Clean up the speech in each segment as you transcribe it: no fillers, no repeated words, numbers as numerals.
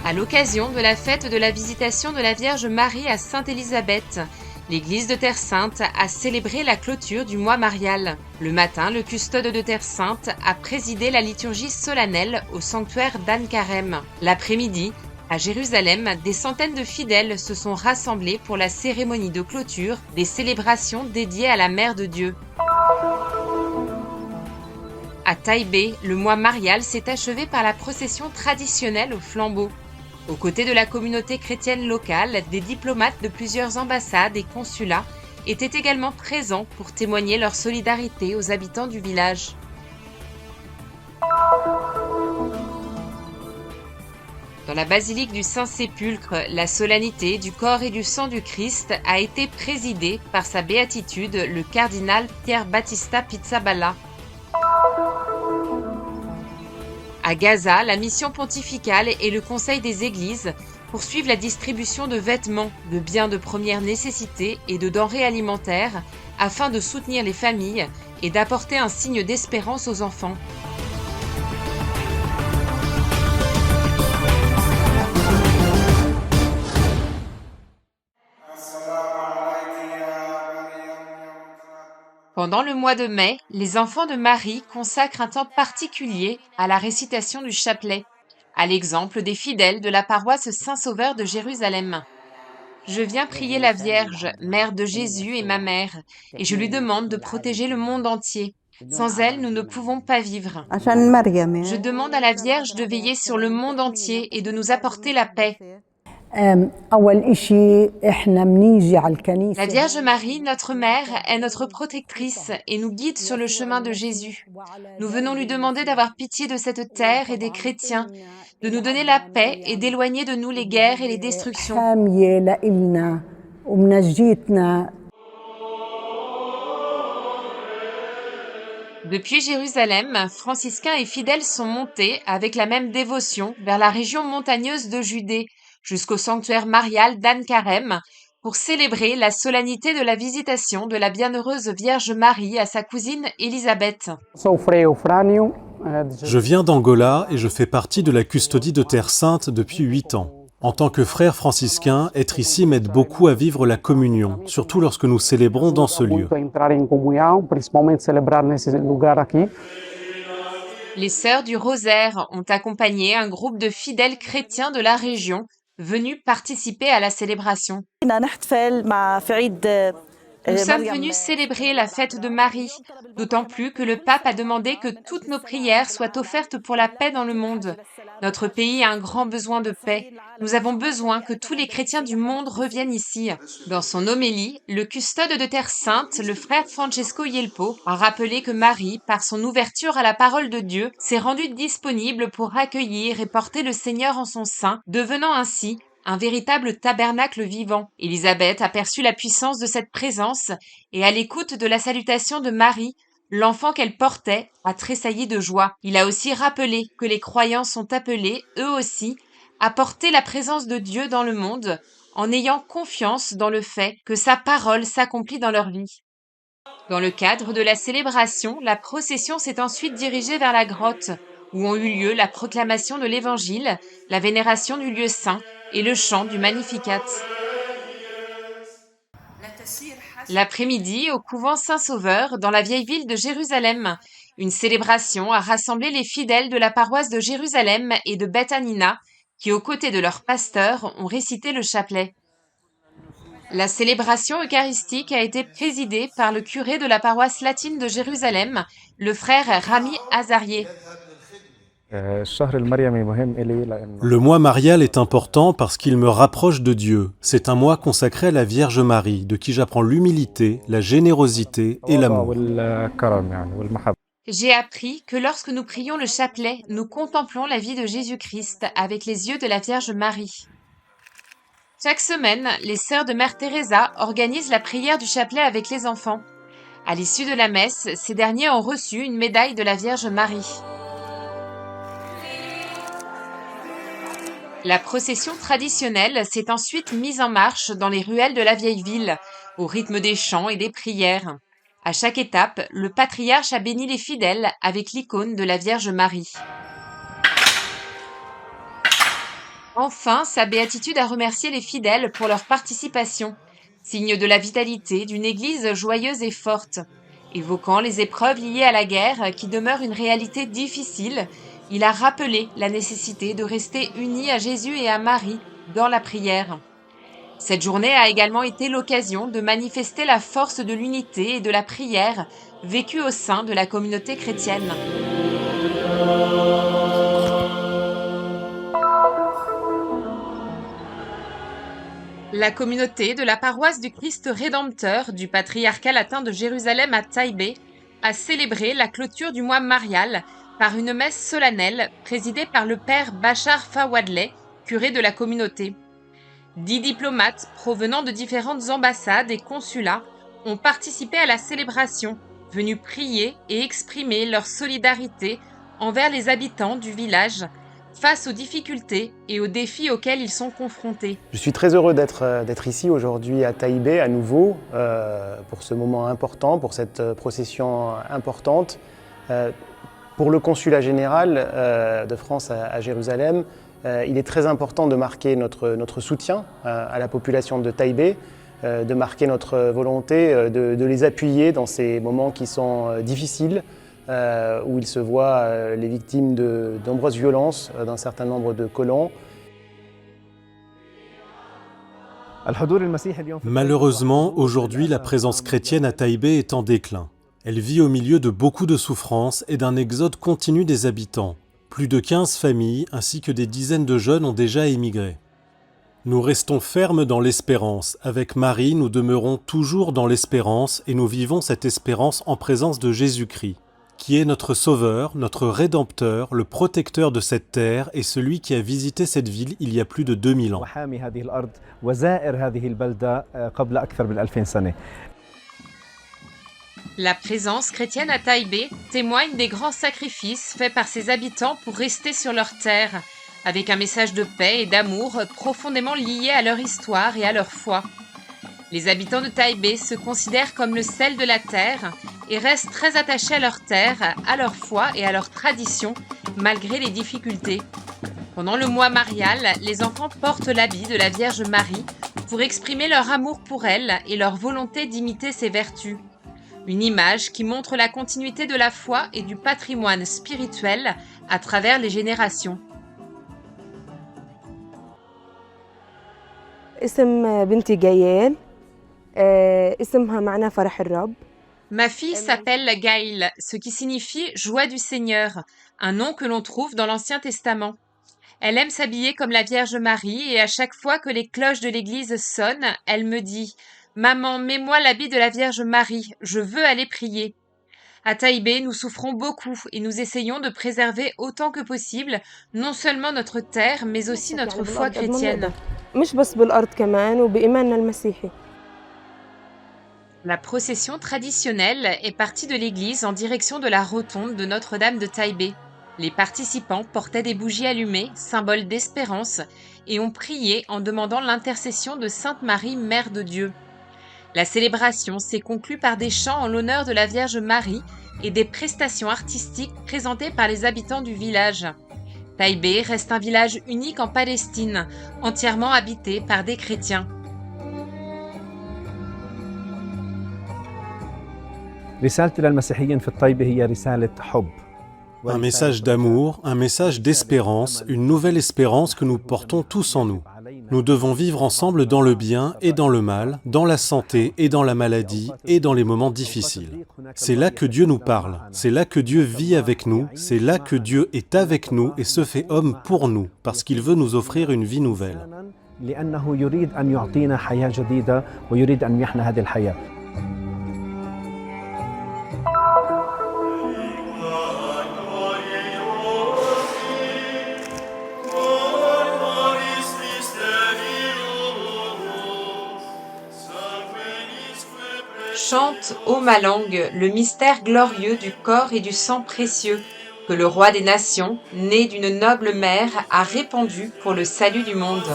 À l'occasion de la fête de la Visitation de la Vierge Marie à Sainte-Élisabeth, l'église de Terre Sainte a célébré la clôture du mois marial. Le matin, le custode de Terre Sainte a présidé la liturgie solennelle au sanctuaire d'Anne-Carême. L'après-midi, à Jérusalem, des centaines de fidèles se sont rassemblés pour la cérémonie de clôture des célébrations dédiées à la Mère de Dieu. À Taipei, le mois marial s'est achevé par la procession traditionnelle au flambeau. Aux côtés de la communauté chrétienne locale, des diplomates de plusieurs ambassades et consulats étaient également présents pour témoigner leur solidarité aux habitants du village. Dans la basilique du Saint-Sépulcre, la solennité du corps et du sang du Christ a été présidée par sa béatitude, le cardinal Pier Battista Pizzaballa. À Gaza, la mission pontificale et le Conseil des Églises poursuivent la distribution de vêtements, de biens de première nécessité et de denrées alimentaires afin de soutenir les familles et d'apporter un signe d'espérance aux enfants. Pendant le mois de mai, les enfants de Marie consacrent un temps particulier à la récitation du chapelet, à l'exemple des fidèles de la paroisse Saint-Sauveur de Jérusalem. Je viens prier la Vierge, mère de Jésus et ma mère, et je lui demande de protéger le monde entier. Sans elle, nous ne pouvons pas vivre. Je demande à la Vierge de veiller sur le monde entier et de nous apporter la paix. La Vierge Marie, notre mère, est notre protectrice et nous guide sur le chemin de Jésus. Nous venons lui demander d'avoir pitié de cette terre et des chrétiens, de nous donner la paix et d'éloigner de nous les guerres et les destructions. Depuis Jérusalem, franciscains et fidèles sont montés avec la même dévotion vers la région montagneuse de Judée, jusqu'au sanctuaire marial d'Anne-Carême, pour célébrer la solennité de la visitation de la bienheureuse Vierge Marie à sa cousine Élisabeth. Je viens d'Angola et je fais partie de la custodie de Terre Sainte depuis 8 ans. En tant que frère franciscain, être ici m'aide beaucoup à vivre la communion, surtout lorsque nous célébrons dans ce lieu. Les sœurs du Rosaire ont accompagné un groupe de fidèles chrétiens de la région venus participer à la célébration. Nous sommes venus célébrer la fête de Marie, d'autant plus que le pape a demandé que toutes nos prières soient offertes pour la paix dans le monde. Notre pays a un grand besoin de paix. Nous avons besoin que tous les chrétiens du monde reviennent ici. Dans son homélie, le custode de Terre Sainte, le frère Francesco Yelpo, a rappelé que Marie, par son ouverture à la parole de Dieu, s'est rendue disponible pour accueillir et porter le Seigneur en son sein, devenant ainsi un véritable tabernacle vivant. Élisabeth a perçu la puissance de cette présence et à l'écoute de la salutation de Marie, l'enfant qu'elle portait a tressailli de joie. Il a aussi rappelé que les croyants sont appelés, eux aussi, à porter la présence de Dieu dans le monde en ayant confiance dans le fait que sa parole s'accomplit dans leur vie. Dans le cadre de la célébration, la procession s'est ensuite dirigée vers la grotte, où ont eu lieu la proclamation de l'Évangile, la vénération du lieu saint et le chant du Magnificat. L'après-midi, au couvent Saint-Sauveur, dans la vieille ville de Jérusalem, une célébration a rassemblé les fidèles de la paroisse de Jérusalem et de Beth Hanina, qui, aux côtés de leur pasteur, ont récité le chapelet. La célébration eucharistique a été présidée par le curé de la paroisse latine de Jérusalem, le frère Rami Azarié. Le mois marial est important parce qu'il me rapproche de Dieu. C'est un mois consacré à la Vierge Marie, de qui j'apprends l'humilité, la générosité et l'amour. J'ai appris que lorsque nous prions le chapelet, nous contemplons la vie de Jésus-Christ avec les yeux de la Vierge Marie. Chaque semaine, les sœurs de Mère Teresa organisent la prière du chapelet avec les enfants. À l'issue de la messe, ces derniers ont reçu une médaille de la Vierge Marie. La procession traditionnelle s'est ensuite mise en marche dans les ruelles de la vieille ville, au rythme des chants et des prières. À chaque étape, le patriarche a béni les fidèles avec l'icône de la Vierge Marie. Enfin, sa béatitude a remercié les fidèles pour leur participation, signe de la vitalité d'une Église joyeuse et forte. Évoquant les épreuves liées à la guerre qui demeurent une réalité difficile, il a rappelé la nécessité de rester unis à Jésus et à Marie dans la prière. Cette journée a également été l'occasion de manifester la force de l'unité et de la prière vécue au sein de la communauté chrétienne. La communauté de la paroisse du Christ Rédempteur du patriarcat latin de Jérusalem à Taïbé a célébré la clôture du mois marial par une messe solennelle présidée par le père Bachar Fawadleh, curé de la communauté. 10 diplomates provenant de différentes ambassades et consulats ont participé à la célébration, venus prier et exprimer leur solidarité envers les habitants du village face aux difficultés et aux défis auxquels ils sont confrontés. Je suis très heureux d'être ici aujourd'hui à Taïbé à nouveau pour ce moment important, pour cette procession importante. Pour le consulat général de France à Jérusalem, il est très important de marquer notre soutien à la population de Taïbé, de marquer notre volonté de les appuyer dans ces moments qui sont difficiles, où ils se voient les victimes de nombreuses violences d'un certain nombre de colons. Malheureusement, aujourd'hui, la présence chrétienne à Taïbé est en déclin. Elle vit au milieu de beaucoup de souffrances et d'un exode continu des habitants. Plus de 15 familles ainsi que des dizaines de jeunes ont déjà émigré. Nous restons fermes dans l'espérance. Avec Marie, nous demeurons toujours dans l'espérance et nous vivons cette espérance en présence de Jésus-Christ, qui est notre Sauveur, notre Rédempteur, le protecteur de cette terre et celui qui a visité cette ville il y a plus de 2000 ans. La présence chrétienne à Taïbé témoigne des grands sacrifices faits par ses habitants pour rester sur leur terre, avec un message de paix et d'amour profondément lié à leur histoire et à leur foi. Les habitants de Taïbé se considèrent comme le sel de la terre et restent très attachés à leur terre, à leur foi et à leurs traditions, malgré les difficultés. Pendant le mois marial, les enfants portent l'habit de la Vierge Marie pour exprimer leur amour pour elle et leur volonté d'imiter ses vertus. Une image qui montre la continuité de la foi et du patrimoine spirituel à travers les générations. Ma fille s'appelle Gaïl, ce qui signifie « joie du Seigneur », un nom que l'on trouve dans l'Ancien Testament. Elle aime s'habiller comme la Vierge Marie et à chaque fois que les cloches de l'église sonnent, elle me dit « Maman, mets-moi l'habit de la Vierge Marie, je veux aller prier ». À Taïbé, nous souffrons beaucoup et nous essayons de préserver autant que possible non seulement notre terre, mais aussi notre foi chrétienne. La procession traditionnelle est partie de l'église en direction de la rotonde de Notre-Dame de Taïbé. Les participants portaient des bougies allumées, symbole d'espérance, et ont prié en demandant l'intercession de Sainte Marie, Mère de Dieu. La célébration s'est conclue par des chants en l'honneur de la Vierge Marie et des prestations artistiques présentées par les habitants du village. Taïbé reste un village unique en Palestine, entièrement habité par des chrétiens. Un message d'amour, un message d'espérance, une nouvelle espérance que nous portons tous en nous. Nous devons vivre ensemble dans le bien et dans le mal, dans la santé et dans la maladie et dans les moments difficiles. C'est là que Dieu nous parle, c'est là que Dieu vit avec nous, c'est là que Dieu est avec nous et se fait homme pour nous, parce qu'il veut nous offrir une vie nouvelle. Chante, ô ma langue, le mystère glorieux du corps et du sang précieux que le roi des nations, né d'une noble mère, a répandu pour le salut du monde.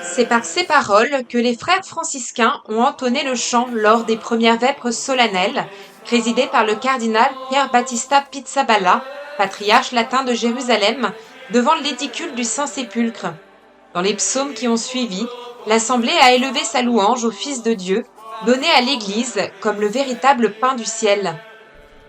C'est par ces paroles que les frères franciscains ont entonné le chant lors des premières vêpres solennelles, présidées par le cardinal Pier Battista Pizzaballa, patriarche latin de Jérusalem, devant l'édicule du Saint-Sépulcre. Dans les psaumes qui ont suivi, l'Assemblée a élevé sa louange au Fils de Dieu, donné à l'Église comme le véritable pain du ciel.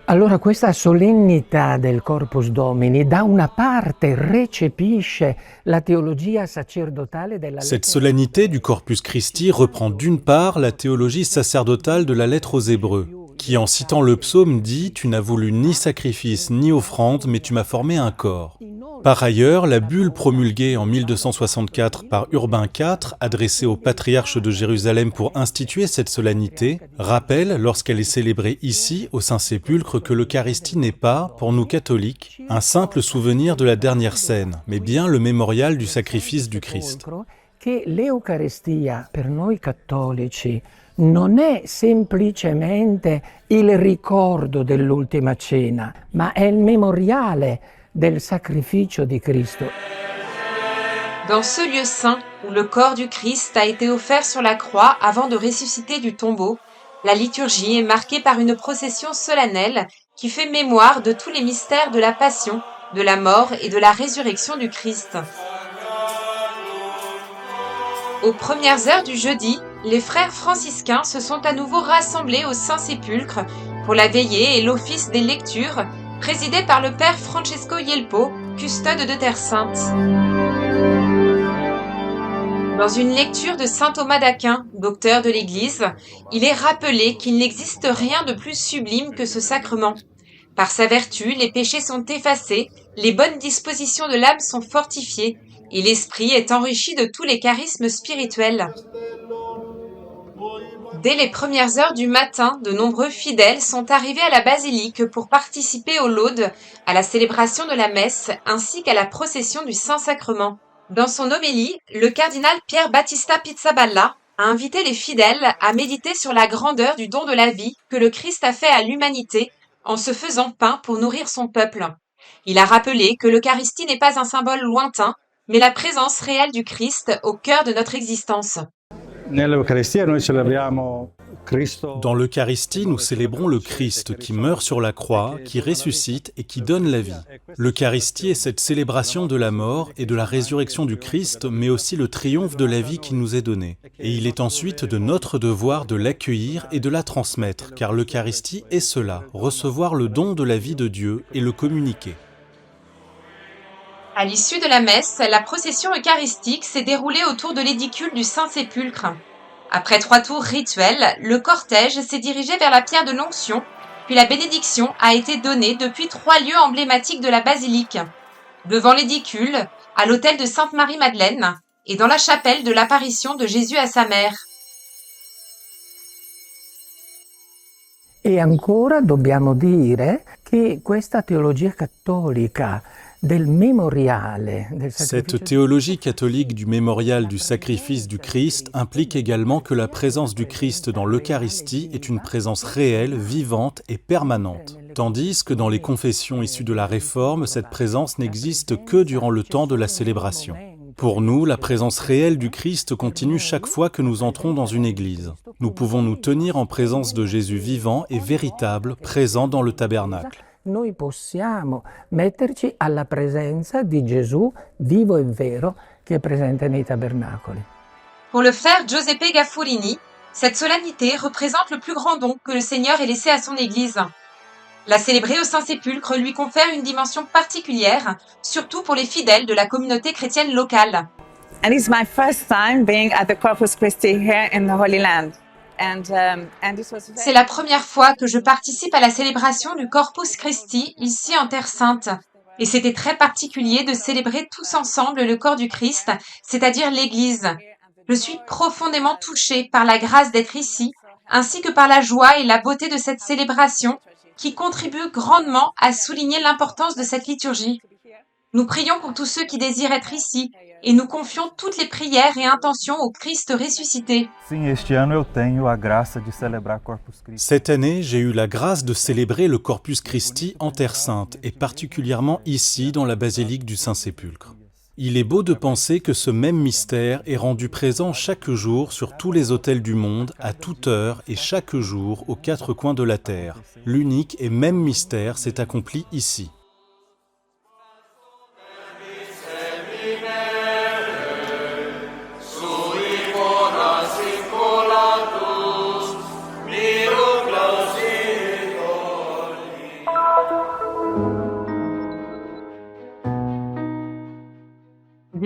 Allora questa solennità del Corpus Domini da una parte recepisce la teologia sacerdotale della Cette solennité du Corpus Christi reprend d'une part la théologie sacerdotale de la lettre aux Hébreux, qui en citant le psaume dit « Tu n'as voulu ni sacrifice ni offrande, mais tu m'as formé un corps ». Par ailleurs, la bulle promulguée en 1264 par Urbain IV, adressée au patriarche de Jérusalem pour instituer cette solennité, rappelle, lorsqu'elle est célébrée ici, au Saint-Sépulcre, que l'Eucharistie n'est pas, pour nous catholiques, un simple souvenir de la dernière scène, mais bien le mémorial du sacrifice du Christ. Che l'Eucaristia per noi cattolici non è semplicemente il ricordo dell'ultima cena, ma è il memoriale del sacrificio di Cristo. Dans ce lieu saint, où le corps du Christ a été offert sur la croix avant de ressusciter du tombeau, la liturgie est marquée par une procession solennelle qui fait mémoire de tous les mystères de la passion, de la mort et de la résurrection du Christ. Aux premières heures du jeudi, les frères franciscains se sont à nouveau rassemblés au Saint-Sépulcre pour la veillée et l'office des lectures, présidé par le père Francesco Yelpo, custode de Terre Sainte. Dans une lecture de saint Thomas d'Aquin, docteur de l'Église, il est rappelé qu'il n'existe rien de plus sublime que ce sacrement. Par sa vertu, les péchés sont effacés, les bonnes dispositions de l'âme sont fortifiées, et l'esprit est enrichi de tous les charismes spirituels. Dès les premières heures du matin, de nombreux fidèles sont arrivés à la basilique pour participer aux laudes, à la célébration de la messe ainsi qu'à la procession du Saint-Sacrement. Dans son homélie, le cardinal Pier Battista Pizzaballa a invité les fidèles à méditer sur la grandeur du don de la vie que le Christ a fait à l'humanité en se faisant pain pour nourrir son peuple. Il a rappelé que l'Eucharistie n'est pas un symbole lointain, mais la présence réelle du Christ au cœur de notre existence. Dans l'Eucharistie, nous célébrons le Christ qui meurt sur la croix, qui ressuscite et qui donne la vie. L'Eucharistie est cette célébration de la mort et de la résurrection du Christ, mais aussi le triomphe de la vie qui nous est donnée. Et il est ensuite de notre devoir de l'accueillir et de la transmettre, car l'Eucharistie est cela, recevoir le don de la vie de Dieu et le communiquer. À l'issue de la messe, la procession eucharistique s'est déroulée autour de l'édicule du Saint-Sépulcre. Après 3 tours rituels, le cortège s'est dirigé vers la pierre de l'onction, puis la bénédiction a été donnée depuis 3 lieux emblématiques de la basilique. Devant l'édicule, à l'autel de Sainte-Marie-Madeleine et dans la chapelle de l'apparition de Jésus à sa mère. E ancora dobbiamo dire che questa teologia cattolica del memoriale, del sacrificio... Cette théologie catholique du mémorial du sacrifice du Christ implique également que la présence du Christ dans l'Eucharistie est une présence réelle, vivante et permanente, tandis que dans les confessions issues de la Réforme, cette présence n'existe que durant le temps de la célébration. Pour nous, la présence réelle du Christ continue chaque fois que nous entrons dans une église. Nous pouvons nous tenir en présence de Jésus vivant et véritable, présent dans le tabernacle. Noi possiamo metterci alla presenza di Gesù vivo e vero che è presente nei tabernacoli. Pour le frère Giuseppe Gaffurini, cette solennité représente le plus grand don que le Seigneur ait laissé à son Église. La célébrer au Saint-Sépulcre lui confère une dimension particulière, surtout pour les fidèles de la communauté chrétienne locale. And it's my first time being at the Corpus Christi here in the Holy Land. C'est la première fois que je participe à la célébration du Corpus Christi ici en Terre Sainte. Et c'était très particulier de célébrer tous ensemble le corps du Christ, c'est-à-dire l'Église. Je suis profondément touchée par la grâce d'être ici, ainsi que par la joie et la beauté de cette célébration qui contribue grandement à souligner l'importance de cette liturgie. Nous prions pour tous ceux qui désirent être ici et nous confions toutes les prières et intentions au Christ ressuscité. Cette année, j'ai eu la grâce de célébrer le Corpus Christi en Terre Sainte et particulièrement ici dans la basilique du Saint-Sépulcre. Il est beau de penser que ce même mystère est rendu présent chaque jour sur tous les autels du monde, à toute heure et chaque jour aux 4 coins de la terre. L'unique et même mystère s'est accompli ici.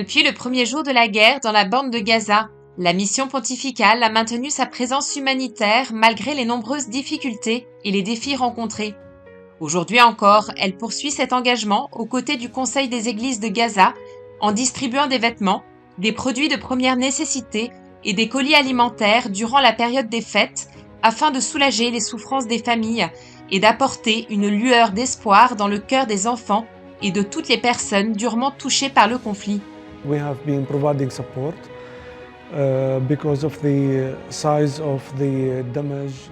Depuis le premier jour de la guerre dans la bande de Gaza, la mission pontificale a maintenu sa présence humanitaire malgré les nombreuses difficultés et les défis rencontrés. Aujourd'hui encore, elle poursuit cet engagement aux côtés du Conseil des Églises de Gaza en distribuant des vêtements, des produits de première nécessité et des colis alimentaires durant la période des fêtes afin de soulager les souffrances des familles et d'apporter une lueur d'espoir dans le cœur des enfants et de toutes les personnes durement touchées par le conflit. We have been providing support because of the size of the damage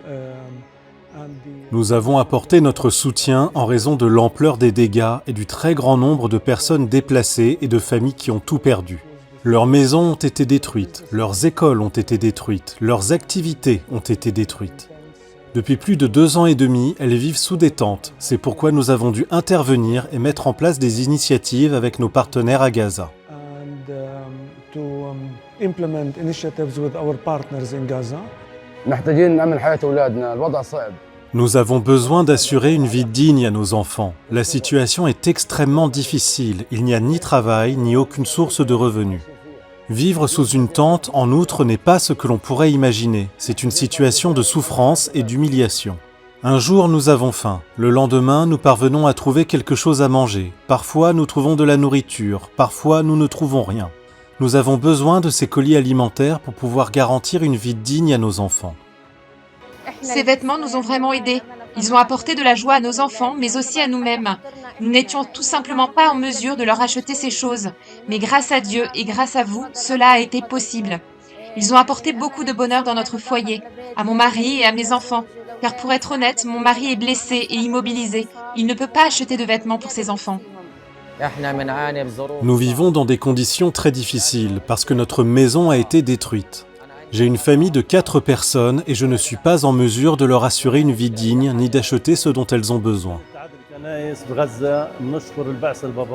and the... Nous avons apporté notre soutien en raison de l'ampleur des dégâts et du très grand nombre de personnes déplacées et de familles qui ont tout perdu. Leurs maisons ont été détruites, leurs écoles ont été détruites, leurs activités ont été détruites. Depuis plus de 2 ans et demi, elles vivent sous des tentes. C'est pourquoi nous avons dû intervenir et mettre en place des initiatives avec nos partenaires à Gaza. and to implement initiatives with our partners in Gaza. محتاجين نأمن حياة أولادنا، الوضع صعب. Nous avons besoin d'assurer une vie digne à nos enfants. La situation est extrêmement difficile. Il n'y a ni travail, ni aucune source de revenus. Vivre sous une tente, en outre, n'est pas ce que l'on pourrait imaginer. C'est une situation de souffrance et d'humiliation. Un jour, nous avons faim. Le lendemain, nous parvenons à trouver quelque chose à manger. Parfois, nous trouvons de la nourriture. Parfois, nous ne trouvons rien. Nous avons besoin de ces colis alimentaires pour pouvoir garantir une vie digne à nos enfants. Ces vêtements nous ont vraiment aidés. Ils ont apporté de la joie à nos enfants, mais aussi à nous-mêmes. Nous n'étions tout simplement pas en mesure de leur acheter ces choses. Mais grâce à Dieu et grâce à vous, cela a été possible. Ils ont apporté beaucoup de bonheur dans notre foyer, à mon mari et à mes enfants. Car pour être honnête, mon mari est blessé et immobilisé. Il ne peut pas acheter de vêtements pour ses enfants. Nous vivons dans des conditions très difficiles parce que notre maison a été détruite. J'ai une famille de 4 personnes et je ne suis pas en mesure de leur assurer une vie digne ni d'acheter ce dont elles ont besoin.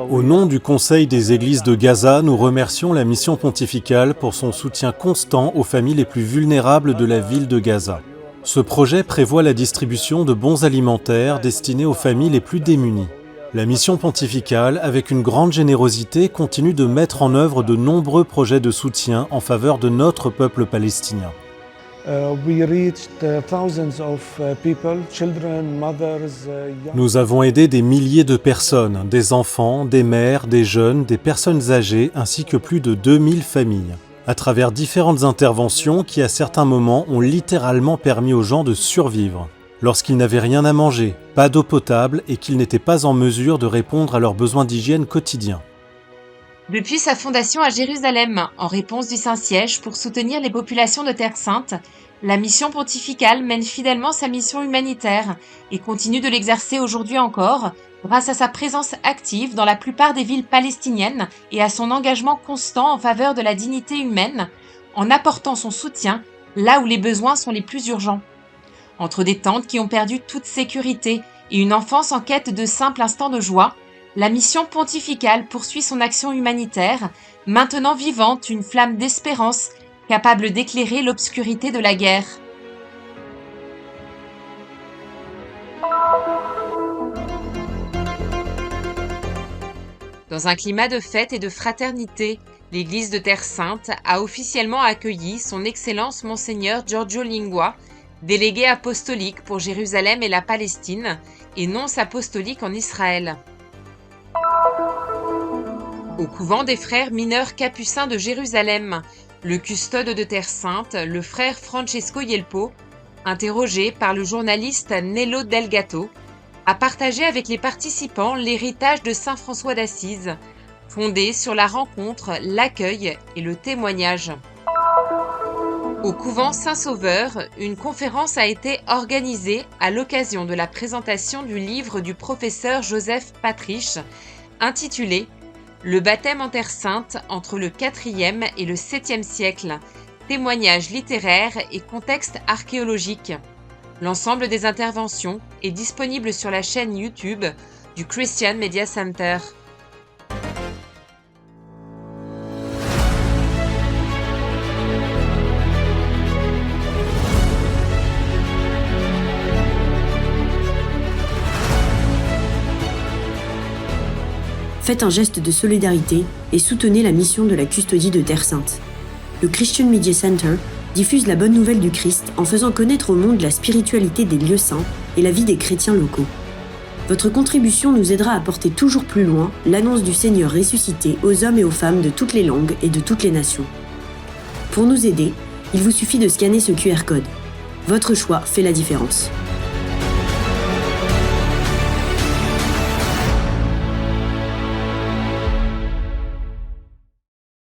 Au nom du Conseil des Églises de Gaza, nous remercions la mission pontificale pour son soutien constant aux familles les plus vulnérables de la ville de Gaza. Ce projet prévoit la distribution de bons alimentaires destinés aux familles les plus démunies. La mission pontificale, avec une grande générosité, continue de mettre en œuvre de nombreux projets de soutien en faveur de notre peuple palestinien. We reached thousands of people, children, mothers, young... Nous avons aidé des milliers de personnes, des enfants, des mères, des jeunes, des personnes âgées, ainsi que plus de 2000 familles, à travers différentes interventions qui, à certains moments, ont littéralement permis aux gens de survivre. Lorsqu'ils n'avaient rien à manger, pas d'eau potable et qu'ils n'étaient pas en mesure de répondre à leurs besoins d'hygiène quotidiens. Depuis sa fondation à Jérusalem, en réponse du Saint-Siège pour soutenir les populations de Terre Sainte, la mission pontificale mène fidèlement sa mission humanitaire et continue de l'exercer aujourd'hui encore grâce à sa présence active dans la plupart des villes palestiniennes et à son engagement constant en faveur de la dignité humaine, en apportant son soutien là où les besoins sont les plus urgents. Entre des tentes qui ont perdu toute sécurité et une enfance en quête de simples instants de joie, la mission pontificale poursuit son action humanitaire, maintenant vivante une flamme d'espérance capable d'éclairer l'obscurité de la guerre. Dans un climat de fête et de fraternité, l'Église de Terre Sainte a officiellement accueilli son Excellence Monseigneur Giorgio Lingua, délégué apostolique pour Jérusalem et la Palestine, et nonce apostolique en Israël. Au couvent des frères mineurs capucins de Jérusalem, le custode de Terre Sainte, le frère Francesco Yelpo, interrogé par le journaliste Nello Delgato, a partagé avec les participants l'héritage de Saint François d'Assise, fondé sur la rencontre, l'accueil et le témoignage. Au couvent Saint-Sauveur, une conférence a été organisée à l'occasion de la présentation du livre du professeur Joseph Patriche, intitulé « Le baptême en Terre Sainte entre le IVe et le VIIe siècle, témoignages littéraires et contexte archéologique ». L'ensemble des interventions est disponible sur la chaîne YouTube du Christian Media Center. faites un geste de solidarité et soutenez la mission de la custodie de Terre Sainte. Le Christian Media Center diffuse la bonne nouvelle du Christ en faisant connaître au monde la spiritualité des lieux saints et la vie des chrétiens locaux. Votre contribution nous aidera à porter toujours plus loin l'annonce du Seigneur ressuscité aux hommes et aux femmes de toutes les langues et de toutes les nations. Pour nous aider, il vous suffit de scanner ce QR code. Votre choix fait la différence.